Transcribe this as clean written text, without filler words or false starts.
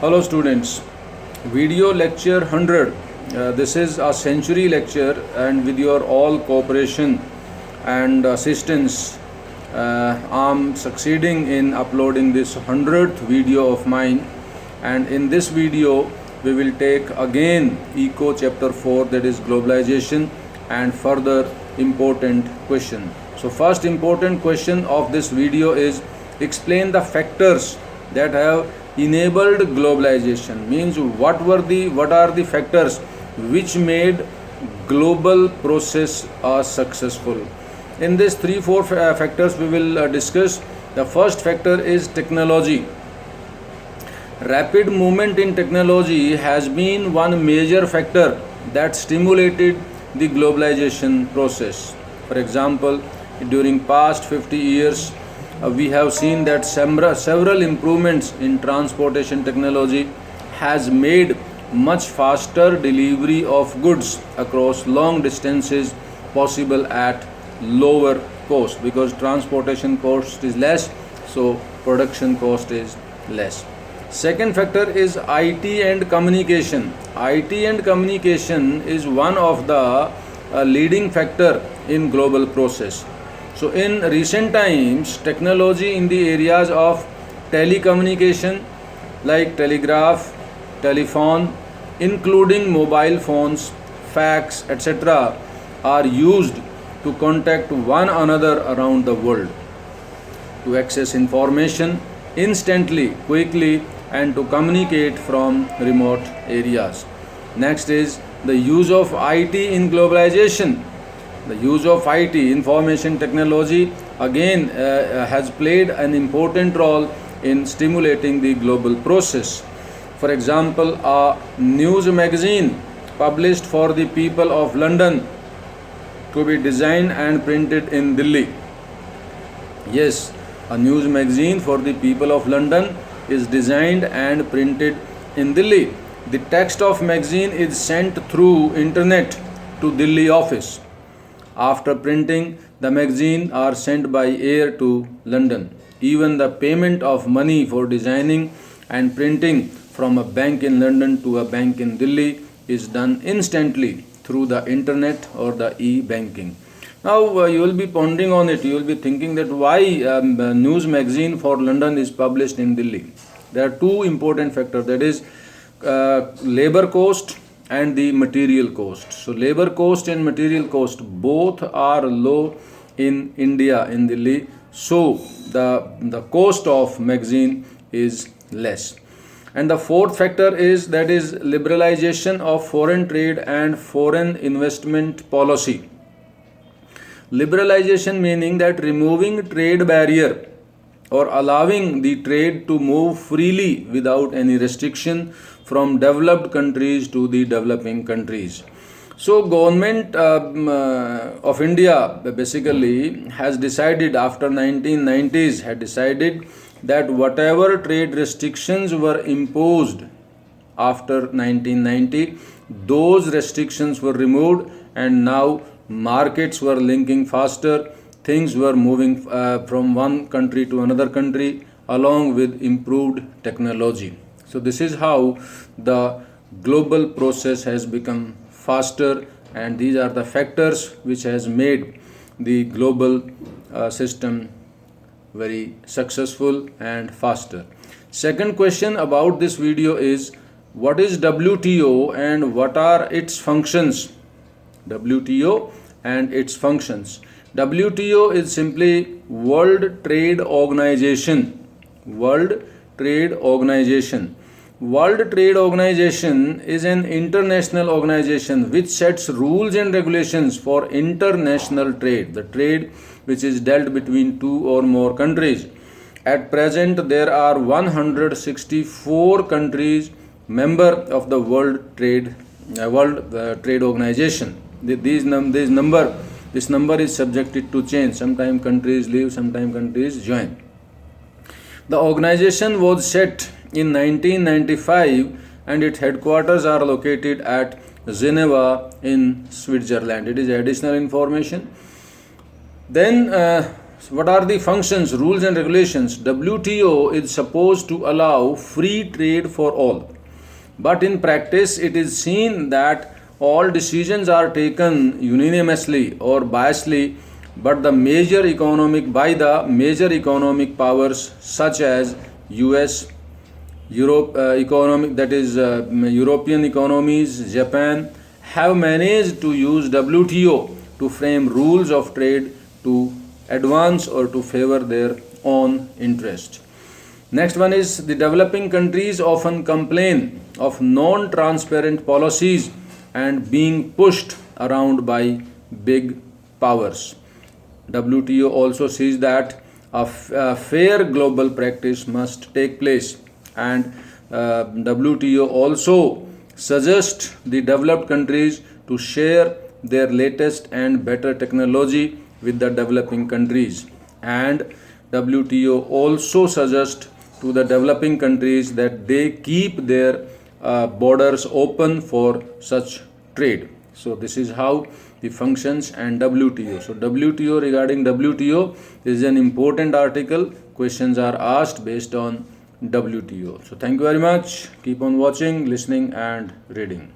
Hello students, video lecture 100. This is a century lecture, and with your all cooperation and assistance, I'm succeeding in uploading this 100th video of mine. And in this video we will take again Eco chapter 4, that is globalization, and further important question. So first important question of this video is, explain the factors that have enabled globalization. Means what are the factors which made global process successful. In this 3-4 factors we will discuss. The first factor is technology. Rapid movement in technology has been one major factor that stimulated the globalization process. For example, during past 50 years we have seen that several improvements in transportation technology has made much faster delivery of goods across long distances possible at lower cost, because transportation cost is less, so production cost is less. Second factor is IT and communication. IT and communication is one of the leading factor in global process. So in recent times, technology in the areas of telecommunication like telegraph, telephone, including mobile phones, fax, etc., are used to contact one another around the world, to access information instantly, quickly, and to communicate from remote areas. Next is the use of IT in globalization. The use of IT, information technology, again has played an important role in stimulating the global process. For example, a news magazine published for the people of London to be designed and printed in Delhi. Yes, a news magazine for the people of London is designed and printed in Delhi. The text of magazine is sent through internet to Delhi office. After printing, the magazine are sent by air to London. Even the payment of money for designing and printing from a bank in London to a bank in Delhi is done instantly through the internet or the e-banking. Now you will be pondering on it. You will be thinking that why a news magazine for London is published in Delhi. There are two important factors, that is labor cost and the material cost. So labor cost and material cost both are low in India, in Delhi. So the cost of magazine is less. And the fourth factor is, that is liberalization of foreign trade and foreign investment policy. Liberalization meaning that removing trade barrier or allowing the trade to move freely without any restriction from developed countries to the developing countries. So government of India basically has decided after 1990s had decided that whatever trade restrictions were imposed after 1990, those restrictions were removed, and now markets were linking faster, things were moving from one country to another country along with improved technology. So this is how the global process has become faster, and these are the factors which has made the global system very successful and faster. Second question about this video is, what is WTO and what are its functions? WTO and its functions. WTO is simply World Trade Organization. World Trade Organization. World Trade Organization is an international organization which sets rules and regulations for international trade, the trade which is dealt between two or more countries. At present, there are 164 countries member of the World Trade Organization. This number is subjected to change. Sometimes countries leave, sometimes countries join. The organization was set in 1995 and its headquarters are located at Geneva in Switzerland. It is additional information. Then So what are the functions, rules and regulations? WTO is supposed to allow free trade for all. But in practice, it is seen that all decisions are taken unanimously or biasly, but the major economic powers such as US, Europe, economic that is European economies, Japan have managed to use WTO to frame rules of trade to advance or to favor their own interest. Next one is the developing countries often complain of non transparent policies and being pushed around by big powers. WTO also sees that a fair global practice must take place, and WTO also suggests the developed countries to share their latest and better technology with the developing countries, and WTO also suggests to the developing countries that they keep their borders open for such trade. So this is how the functions and WTO. So WTO, regarding WTO, is an important article. Questions are asked based on WTO. So thank you very much. Keep on watching, listening and reading.